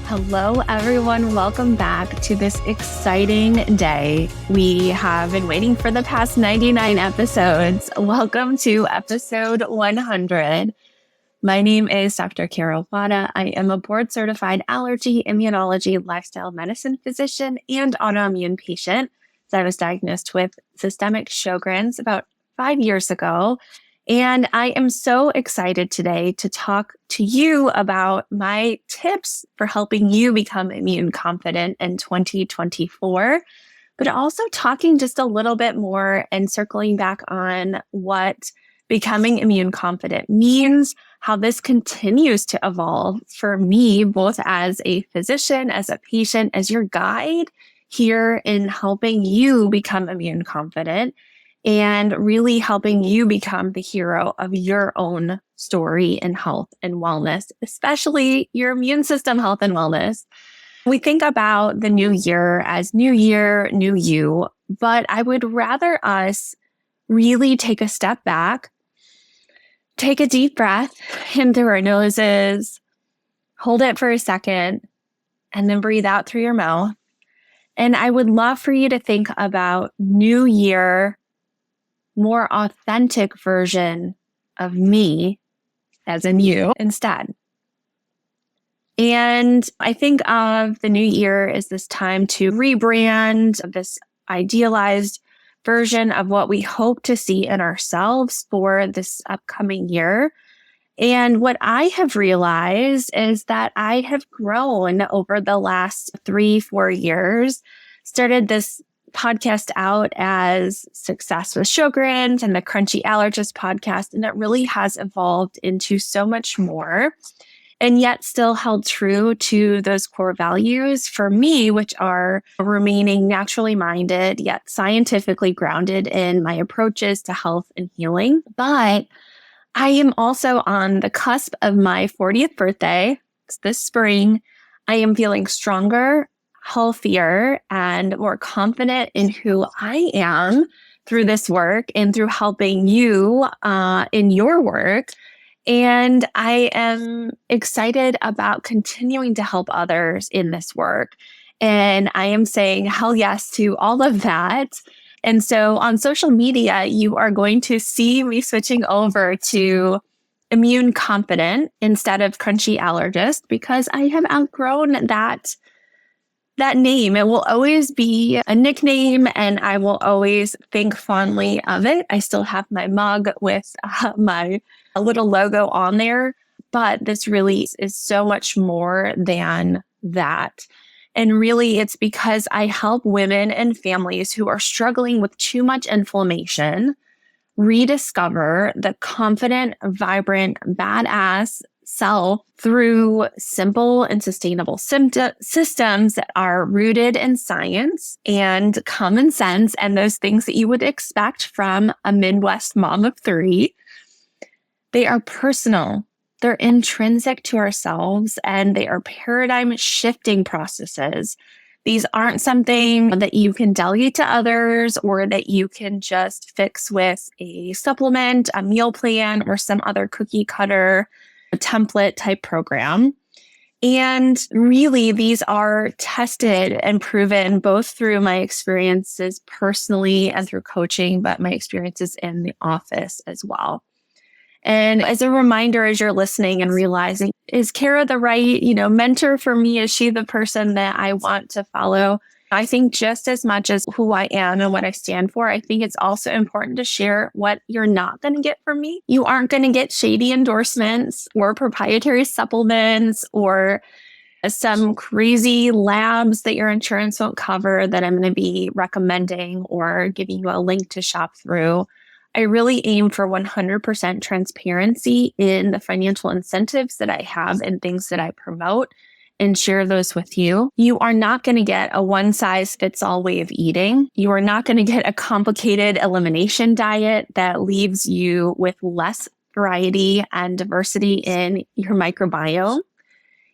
Hello, everyone. Welcome back to this exciting day. We have been waiting for the past 99 episodes. Welcome to episode 100. My name is Dr. Wada. I am a board-certified allergy, immunology, lifestyle medicine physician, and autoimmune patient. So I was diagnosed with systemic Sjogren's about 5 years ago. And I am so excited today to talk to you about my tips for helping you become immune confident in 2024, but also talking just a little bit more and circling back on what becoming immune confident means, how this continues to evolve for me, both as a physician, as a patient, as your guide here in helping you become immune confident and really helping you become the hero of your own story in health and wellness, especially your immune system health and wellness. We think about the new year as new year, new you, but I would rather us really take a step back, take a deep breath in through our noses, hold it for a second, and then breathe out through your mouth. And I would love for you to think about new year, more authentic version of me, as in you, instead. And I think of the new year as this time to rebrand this idealized version of what we hope to see in ourselves for this upcoming year. And what I have realized is that I have grown over the last 3-4 years, started this podcast out as Success with Sjogren's and the Crunchy Allergist podcast, and it really has evolved into so much more, and yet still held true to those core values for me, which are remaining naturally minded, yet scientifically grounded in my approaches to health and healing. But I am also on the cusp of my 40th birthday. It's this spring. I am feeling stronger, healthier, and more confident in who I am through this work and through helping you in your work. And I am excited about continuing to help others in this work. And I am saying hell yes to all of that. And so on social media, you are going to see me switching over to immune confident instead of crunchy allergist because I have outgrown that name. It will always be a nickname and I will always think fondly of it. I still have my mug with my little logo on there, but this really is so much more than that. And really, it's because I help women and families who are struggling with too much inflammation rediscover the confident, vibrant, badass self through simple and sustainable systems that are rooted in science and common sense and those things that you would expect from a Midwest mom of 3. They are personal. They're intrinsic to ourselves and they are paradigm shifting processes. These aren't something that you can delegate to others or that you can just fix with a supplement, a meal plan, or some other cookie cutter template type program. And really, these are tested and proven both through my experiences personally and through coaching, but my experiences in the office as well. And as a reminder, as you're listening and realizing, is Kara the right, mentor for me? Is she the person that I want to follow? I think just as much as who I am and what I stand for, I think it's also important to share what you're not going to get from me. You aren't going to get shady endorsements or proprietary supplements or some crazy labs that your insurance won't cover that I'm going to be recommending or giving you a link to shop through. I really aim for 100% transparency in the financial incentives that I have and things that I promote and share those with you. You are not going to get a one-size-fits-all way of eating. You are not going to get a complicated elimination diet that leaves you with less variety and diversity in your microbiome.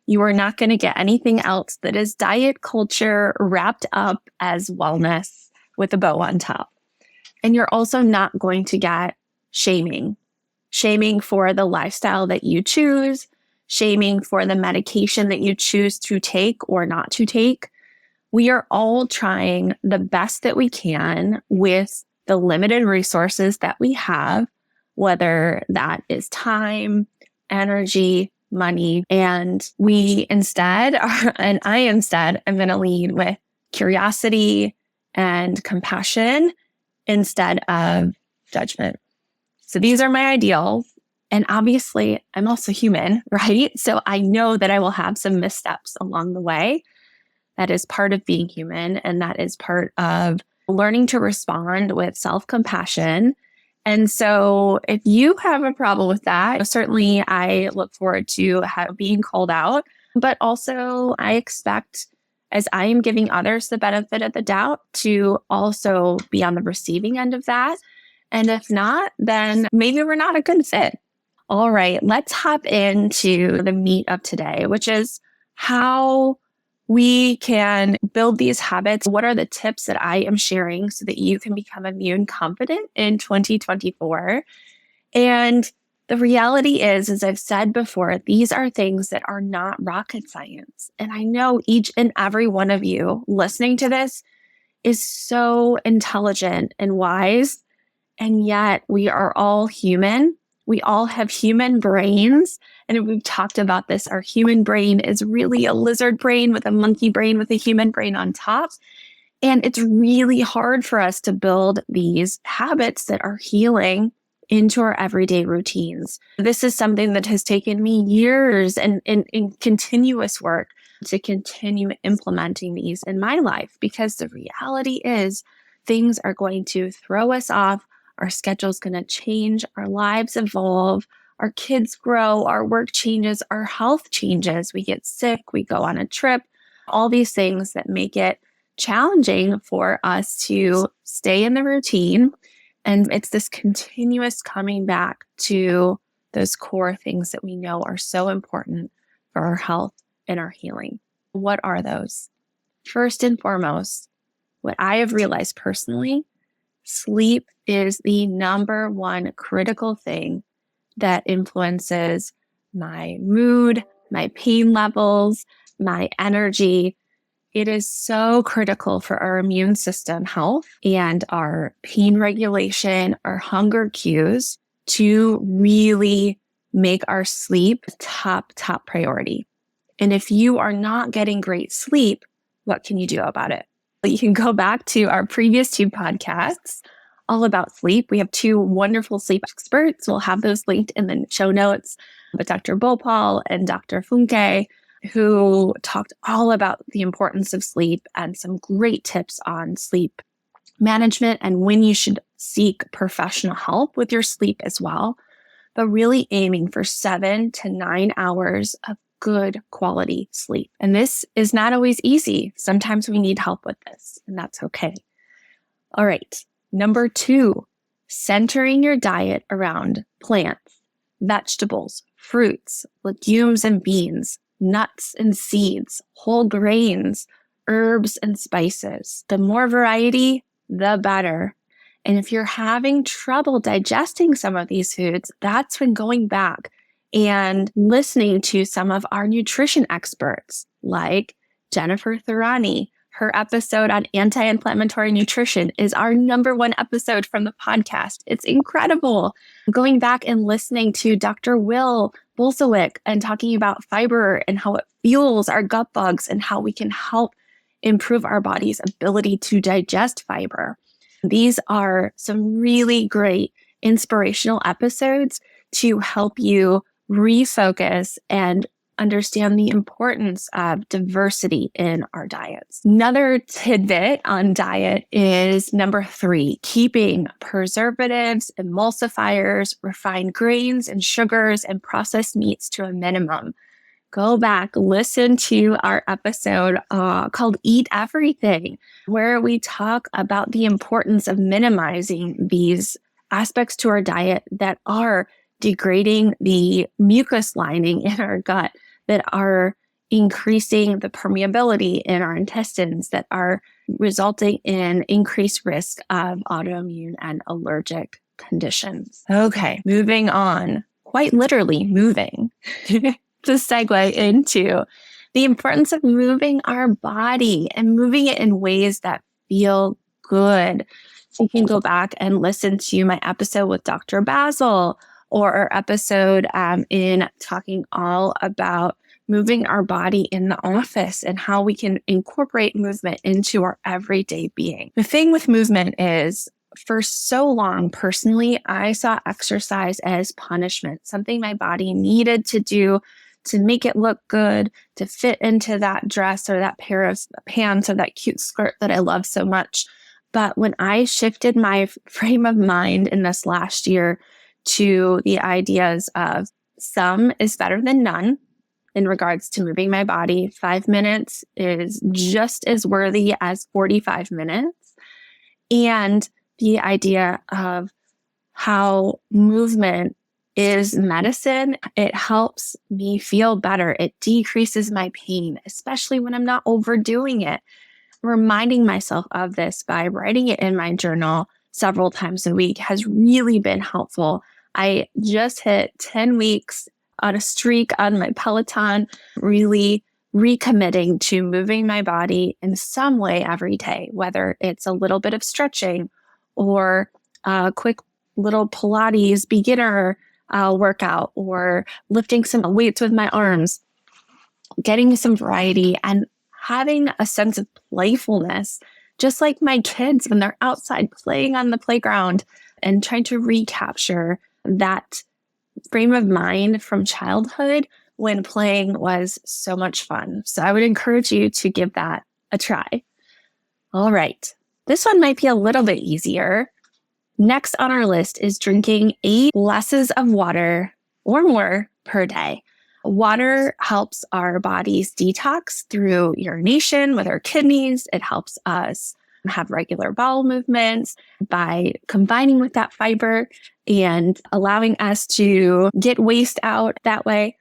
You are not going to get anything else that is diet culture wrapped up as wellness with a bow on top. And you're also not going to get shaming for the lifestyle that you choose, shaming for the medication that you choose to take or not to take. We are all trying the best that we can with the limited resources that we have, whether that is time, energy, money. And we instead are, and I instead am going to lead with curiosity and compassion instead of judgment. So these are my ideals. And obviously, I'm also human, right? So I know that I will have some missteps along the way. That is part of being human. And that is part of learning to respond with self-compassion. And so if you have a problem with that, certainly I look forward to being called out. But also I expect, as I am giving others the benefit of the doubt, to also be on the receiving end of that. And if not, then maybe we're not a good fit. All right, let's hop into the meat of today, which is how we can build these habits. What are the tips that I am sharing so that you can become immune confident in 2024? And the reality is, as I've said before, these are things that are not rocket science. And I know each and every one of you listening to this is so intelligent and wise. And yet we are all human. We all have human brains. And we've talked about this. Our human brain is really a lizard brain with a monkey brain with a human brain on top. And it's really hard for us to build these habits that are healing into our everyday routines. This is something that has taken me years and in continuous work to continue implementing these in my life, because the reality is things are going to throw us off. Our schedule's going to change. Our lives evolve. Our kids grow. Our work changes. Our health changes. We get sick. We go on a trip. All these things that make it challenging for us to stay in the routine. And it's this continuous coming back to those core things that we know are so important for our health and our healing. What are those? First and foremost, what I have realized personally, sleep is the number one critical thing that influences my mood, my pain levels, my energy. It is so critical for our immune system health and our pain regulation, our hunger cues, to really make our sleep top priority. And if you are not getting great sleep, what can you do about it? You can go back to our previous 2 podcasts all about sleep. We have 2 wonderful sleep experts. We'll have those linked in the show notes. But Dr. Bhopal and Dr. Funke, who talked all about the importance of sleep and some great tips on sleep management and when you should seek professional help with your sleep as well. But really aiming for 7 to 9 hours of good quality sleep. And this is not always easy. Sometimes we need help with this, and that's okay. All right. Number 2, centering your diet around plants, vegetables, fruits, legumes and beans, nuts and seeds, whole grains, herbs and spices. The more variety, the better. And if you're having trouble digesting some of these foods, that's when going back and listening to some of our nutrition experts like Jennifer Thurani. Her episode on anti-inflammatory nutrition is our number 1 episode from the podcast. It's incredible. Going back and listening to Dr. Will Bolsowik and talking about fiber and how it fuels our gut bugs and how we can help improve our body's ability to digest fiber. These are some really great inspirational episodes to help you refocus and understand the importance of diversity in our diets. Another tidbit on diet is number 3, keeping preservatives, emulsifiers, refined grains and sugars, and processed meats to a minimum. Go back, listen to our episode called Eat Everything, where we talk about the importance of minimizing these aspects to our diet that are degrading the mucus lining in our gut, that are increasing the permeability in our intestines, that are resulting in increased risk of autoimmune and allergic conditions. Okay, moving on, quite literally moving. to segue into the importance of moving our body and moving it in ways that feel good. So you can go back and listen to my episode with Dr. Basil or our episode in talking all about moving our body in the office and how we can incorporate movement into our everyday being. The thing with movement is, for so long, personally, I saw exercise as punishment, something my body needed to do to make it look good, to fit into that dress or that pair of pants or that cute skirt that I love so much. But when I shifted my frame of mind in this last year to the ideas of some is better than none in regards to moving my body, 5 minutes is just as worthy as 45 minutes. And the idea of how movement is medicine. It helps me feel better. It decreases my pain, especially when I'm not overdoing it. Reminding myself of this by writing it in my journal several times a week has really been helpful. I just hit 10 weeks on a streak on my Peloton, really recommitting to moving my body in some way every day, whether it's a little bit of stretching or a quick little Pilates beginner workout or lifting some weights with my arms, getting some variety and having a sense of playfulness, just like my kids when they're outside playing on the playground, and trying to recapture that frame of mind from childhood when playing was so much fun. So I would encourage you to give that a try. All right. This one might be a little bit easier. Next on our list is drinking 8 glasses of water or more per day. Water helps our bodies detox through urination with our kidneys. It helps us have regular bowel movements by combining with that fiber and allowing us to get waste out that way.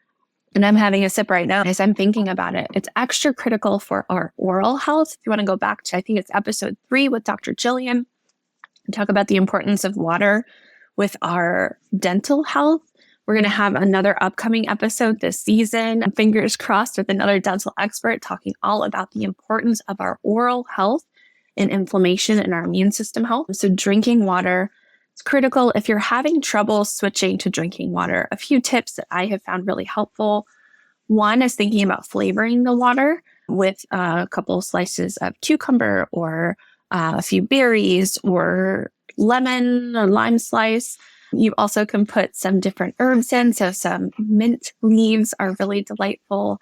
And I'm having a sip right now as I'm thinking about it. It's extra critical for our oral health. If you want to go back to, I think it's episode 3 with Dr. Jillian, and talk about the importance of water with our dental health. We're going to have another upcoming episode this season, fingers crossed, with another dental expert talking all about the importance of our oral health and inflammation in our immune system health. So drinking water is critical. If you're having trouble switching to drinking water, a few tips that I have found really helpful. One is thinking about flavoring the water with a couple slices of cucumber or a few berries or lemon or lime slice. You also can put some different herbs in. So some mint leaves are really delightful.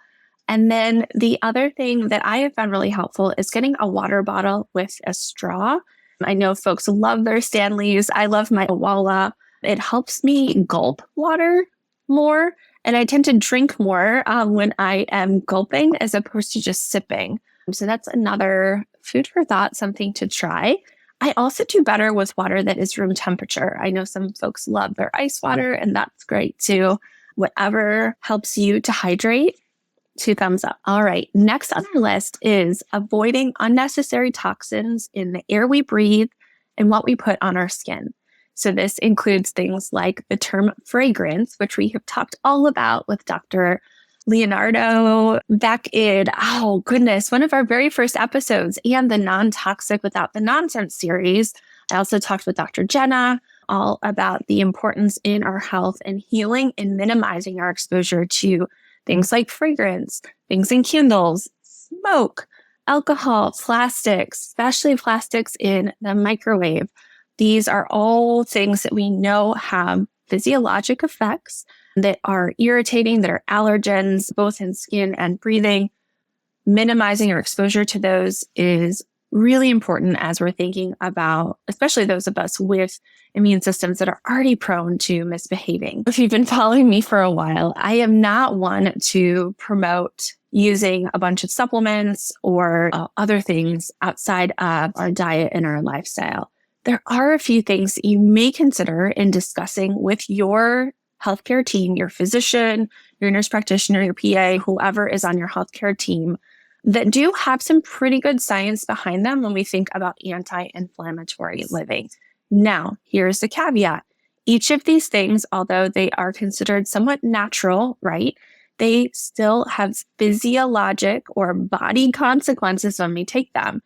And then the other thing that I have found really helpful is getting a water bottle with a straw. I know folks love their Stanleys. I love my Wada. It helps me gulp water more. And I tend to drink more when I am gulping as opposed to just sipping. So that's another food for thought, something to try. I also do better with water that is room temperature. I know some folks love their ice water, and that's great too. Whatever helps you to hydrate, 2 thumbs up. All right. Next on our list is avoiding unnecessary toxins in the air we breathe and what we put on our skin. So this includes things like the term fragrance, which we have talked all about with Dr. Leonardo back in, one of our very first episodes, and the Non-Toxic Without the Nonsense series. I also talked with Dr. Jenna all about the importance in our health and healing and minimizing our exposure to things like fragrance, things in candles, smoke, alcohol, plastics, especially plastics in the microwave. These are all things that we know have physiologic effects that are irritating, that are allergens, both in skin and breathing. Minimizing our exposure to those is really important as we're thinking about, especially those of us with immune systems that are already prone to misbehaving. If you've been following me for a while, I am not one to promote using a bunch of supplements or other things outside of our diet and our lifestyle. There are a few things that you may consider in discussing with your healthcare team, your physician, your nurse practitioner, your PA, whoever is on your healthcare team, that do have some pretty good science behind them when we think about anti-inflammatory living. Now, here's the caveat. Each of these things, although they are considered somewhat natural, right? they still have physiologic or body consequences when we take them.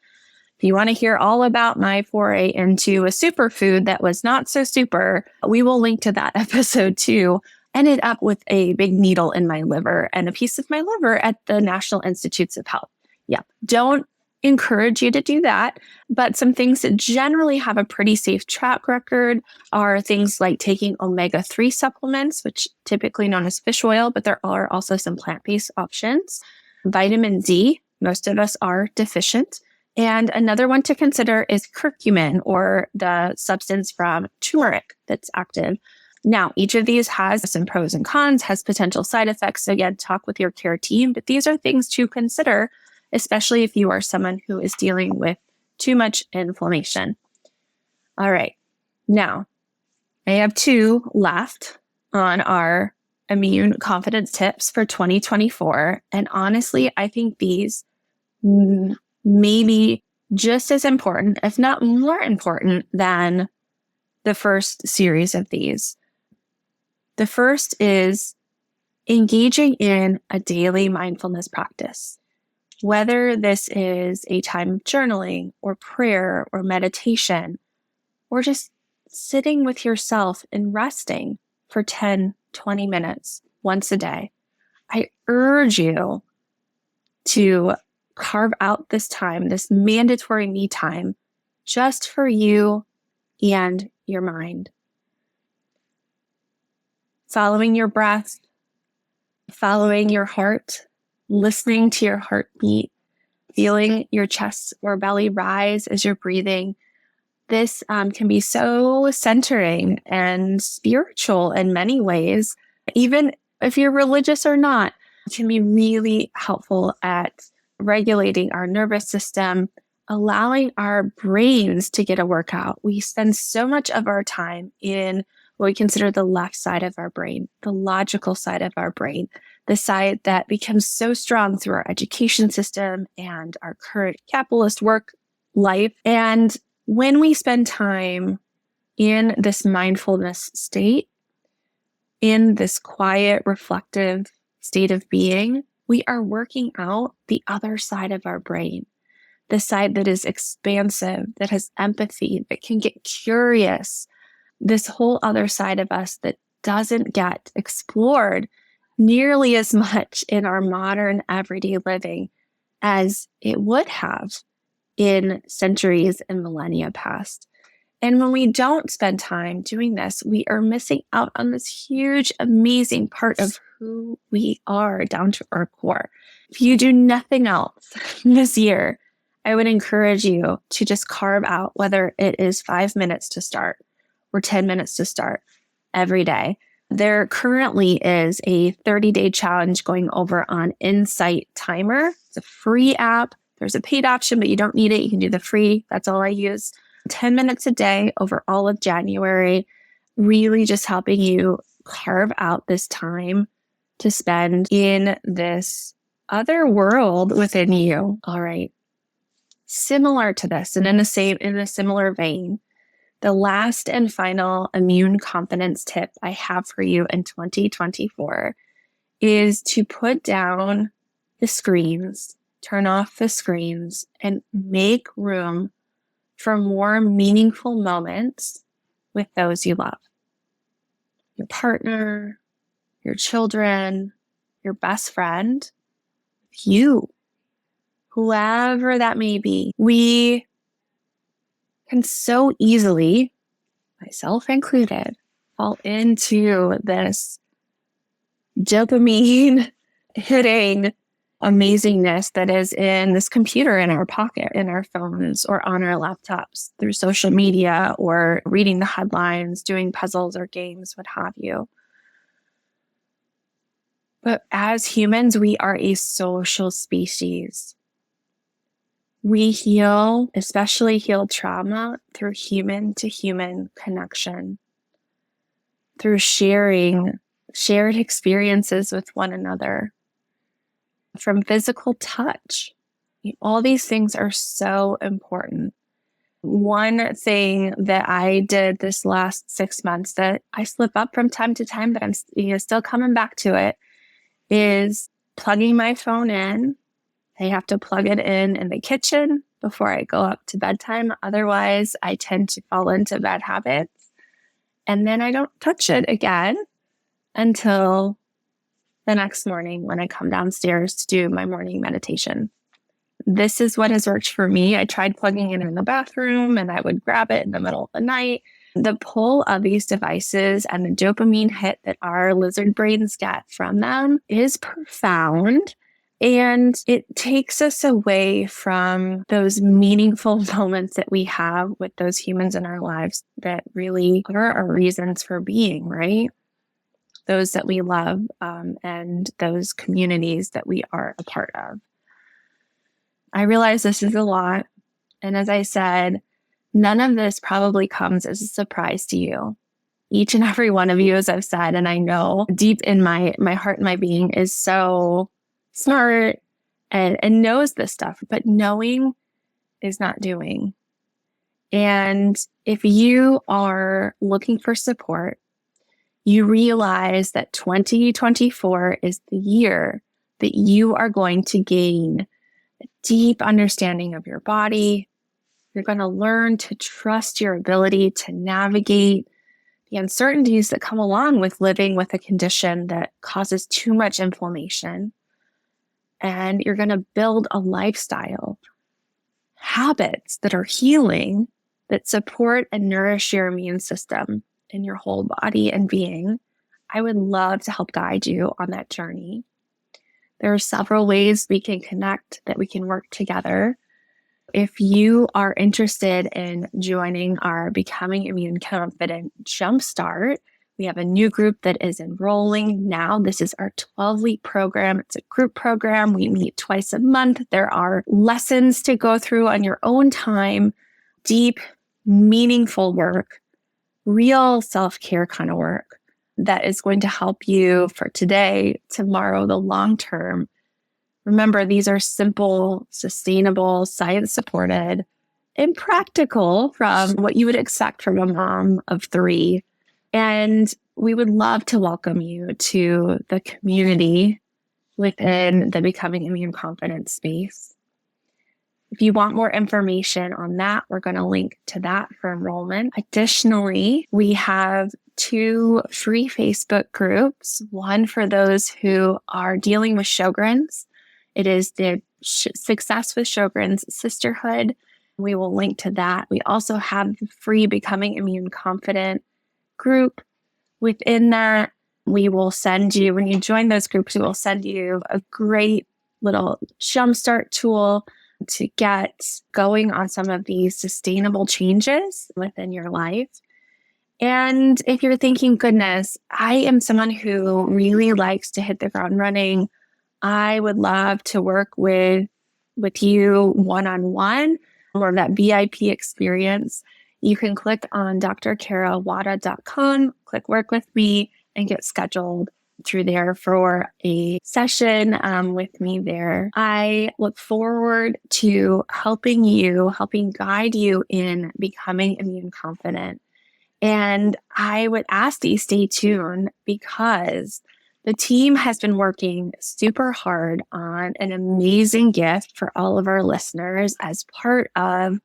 If you want to hear all about my foray into a superfood that was not so super, we will link to that episode too. Ended up with a big needle in my liver and a piece of my liver at the National Institutes of Health. Yeah, don't encourage you to do that. But some things that generally have a pretty safe track record are things like taking omega-3 supplements, which typically known as fish oil, but there are also some plant-based options. Vitamin D, most of us are deficient. And another one to consider is curcumin, or the substance from turmeric that's active. Now, each of these has some pros and cons, has potential side effects. So again, talk with your care team, but these are things to consider, especially if you are someone who is dealing with too much inflammation. All right. Now, I have 2 left on our immune confidence tips for 2024. And honestly, I think these maybe just as important, if not more important than the first series of these. The first is engaging in a daily mindfulness practice, whether this is a time of journaling or prayer or meditation, or just sitting with yourself and resting for 10, 20 minutes once a day. I urge you to carve out this time, this mandatory me time, just for you and your mind. Following your breath, following your heart, listening to your heartbeat, feeling your chest or belly rise as you're breathing. This can be so centering and spiritual in many ways. Even if you're religious or not, it can be really helpful at regulating our nervous system, allowing our brains to get a workout. We spend so much of our time in what we consider the left side of our brain, the logical side of our brain, the side that becomes so strong through our education system and our current capitalist work life. And when we spend time in this mindfulness state, in this quiet, reflective state of being, we are working out the other side of our brain, the side that is expansive, that has empathy, that can get curious, this whole other side of us that doesn't get explored nearly as much in our modern everyday living as it would have in centuries and millennia past. And when we don't spend time doing this, we are missing out on this huge, amazing part of who we are down to our core. If you do nothing else this year, I would encourage you to just carve out, whether it is 5 minutes to start or 10 minutes to start every day. There currently is a 30-day challenge going over on Insight Timer. It's a free app. There's a paid option, but you don't need it. You can do the free. That's all I use. 10 minutes a day over all of January, really just helping you carve out this time to spend in this other world within you. All right. Similar to this, and in a similar vein, the last and final immune confidence tip I have for you in 2024 is to put down the screens, turn off the screens, and make room for more meaningful moments with those you love. Your partner, your children, your best friend, you, whoever that may be. We can so easily, myself included, fall into this dopamine hitting amazingness that is in this computer in our pocket, in our phones, or on our laptops, through social media, or reading the headlines, doing puzzles or games, what have you. But as humans, we are a social species. We heal, especially heal trauma, through human-to-human connection, through shared experiences with one another, from physical touch. All these things are so important. One thing that I did this last 6 months that I slip up from time to time, but I'm still coming back to it, is plugging my phone in. I have to plug it in the kitchen before I go up to bedtime. Otherwise, I tend to fall into bad habits. And then I don't touch it again until the next morning when I come downstairs to do my morning meditation. This is what has worked for me. I tried plugging it in the bathroom and I would grab it in the middle of the night. The pull of these devices and the dopamine hit that our lizard brains get from them is profound. And it takes us away from those meaningful moments that we have with those humans in our lives that really are our reasons for being, right? Those that we love and those communities that we are a part of. I realize this is a lot. And as I said, none of this probably comes as a surprise to you. Each and every one of you, as I've said, and I know deep in my heart and my being is so smart and knows this stuff, but knowing is not doing. And if you are looking for support, you realize that 2024 is the year that you are going to gain a deep understanding of your body. You're going to learn to trust your ability to navigate the uncertainties that come along with living with a condition that causes too much inflammation. And you're going to build a lifestyle, habits that are healing, that support and nourish your immune system in your whole body and being. I would love to help guide you on that journey. There are several ways we can connect, that we can work together. If you are interested in joining our Becoming Immune Confident Jumpstart, we have a new group that is enrolling now. This is our 12-week program. It's a group program. We meet twice a month. There are lessons to go through on your own time, deep, meaningful work, real self-care kind of work that is going to help you for today, tomorrow, the long term. Remember, these are simple, sustainable, science-supported, and practical from what you would expect from a mom of 3. And we would love to welcome you to the community within the Becoming Immune Confident space. If you want more information on that, we're going to link to that for enrollment. Additionally, we have 2 free Facebook groups, one for those who are dealing with Sjogren's. It is the Success with Sjogren's Sisterhood. We will link to that. We also have the free Becoming Immune Confident group. Within that, we will send you, when you join those groups, we will send you a great little jumpstart tool to get going on some of these sustainable changes within your life. And if you're thinking, goodness, I am someone who really likes to hit the ground running, I would love to work with you one-on-one or that VIP experience, you can click on drcarawada.com, click work with me, and get scheduled through there for a session with me there. I look forward to helping guide you in becoming immune confident. And I would ask that you stay tuned because the team has been working super hard on an amazing gift for all of our listeners as part of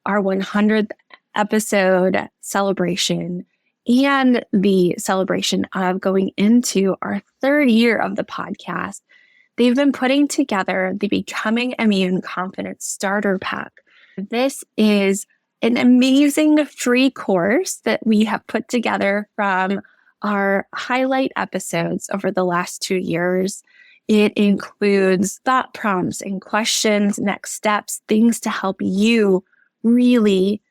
our 100th episode celebration and the celebration of going into our 3rd year of the podcast. They've been putting together the Becoming Immune Confident Starter Pack. This is an amazing free course that we have put together from our highlight episodes over the last 2 years. It includes thought prompts and questions, next steps, things to help you really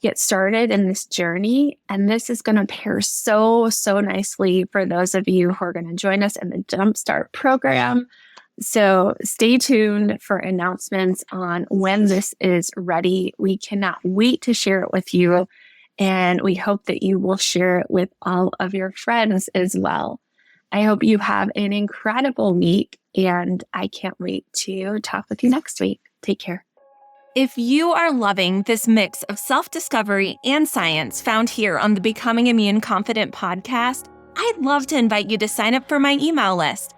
get started in this journey. And this is going to pair so nicely for those of you who are going to join us in the Jumpstart program. So stay tuned for announcements on when this is ready. We cannot wait to share it with you. And we hope that you will share it with all of your friends as well. I hope you have an incredible week, and I can't wait to talk with you next week. Take care. If you are loving this mix of self-discovery and science found here on the Becoming Immune Confident podcast, I'd love to invite you to sign up for my email list.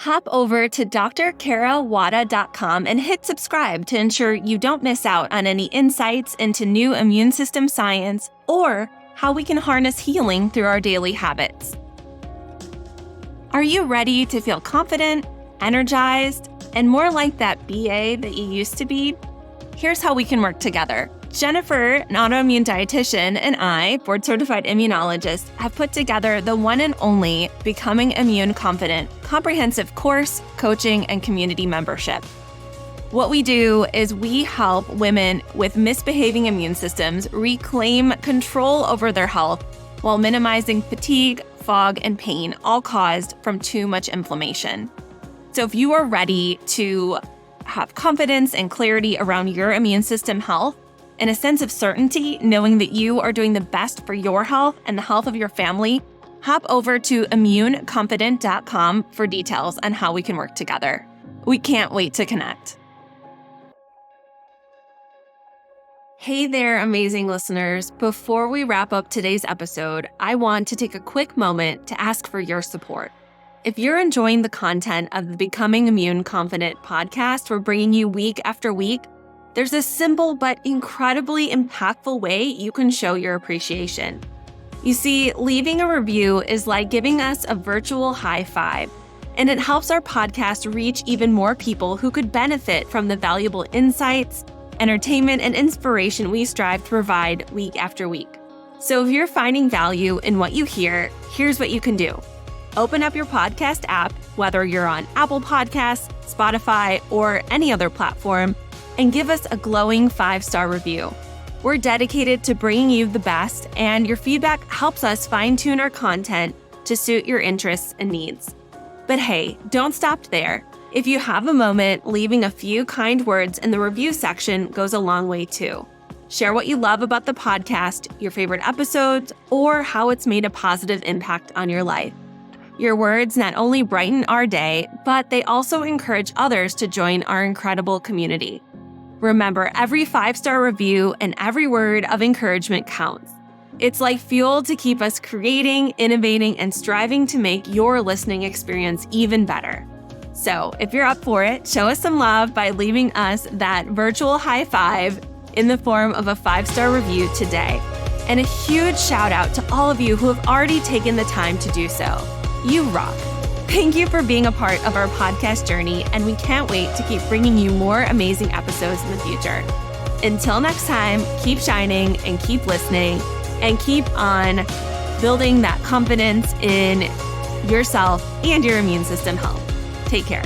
Hop over to drkarawada.com and hit subscribe to ensure you don't miss out on any insights into new immune system science or how we can harness healing through our daily habits. Are you ready to feel confident, energized, and more like that BA that you used to be? Here's how we can work together. Jennifer, an autoimmune dietitian, and I, board-certified immunologist, have put together the one and only Becoming Immune Confident comprehensive course, coaching, and community membership. What we do is we help women with misbehaving immune systems reclaim control over their health while minimizing fatigue, fog, and pain, all caused from too much inflammation. So if you are ready to have confidence and clarity around your immune system health, and a sense of certainty knowing that you are doing the best for your health and the health of your family, hop over to immuneconfident.com for details on how we can work together. We can't wait to connect. Hey there, amazing listeners. Before we wrap up today's episode, I want to take a quick moment to ask for your support. If you're enjoying the content of the Becoming Immune Confident podcast we're bringing you week after week, there's a simple but incredibly impactful way you can show your appreciation. You see, leaving a review is like giving us a virtual high five, and it helps our podcast reach even more people who could benefit from the valuable insights, entertainment, and inspiration we strive to provide week after week. So if you're finding value in what you hear, here's what you can do. Open up your podcast app, whether you're on Apple Podcasts, Spotify, or any other platform, and give us a glowing 5-star review. We're dedicated to bringing you the best, and your feedback helps us fine-tune our content to suit your interests and needs. But hey, don't stop there. If you have a moment, leaving a few kind words in the review section goes a long way too. Share what you love about the podcast, your favorite episodes, or how it's made a positive impact on your life. Your words not only brighten our day, but they also encourage others to join our incredible community. Remember, every 5-star review and every word of encouragement counts. It's like fuel to keep us creating, innovating, and striving to make your listening experience even better. So if you're up for it, show us some love by leaving us that virtual high five in the form of a 5-star review today. And a huge shout out to all of you who have already taken the time to do so. You rock. Thank you for being a part of our podcast journey, and we can't wait to keep bringing you more amazing episodes in the future. Until next time, keep shining and keep listening and keep on building that confidence in yourself and your immune system health. Take care.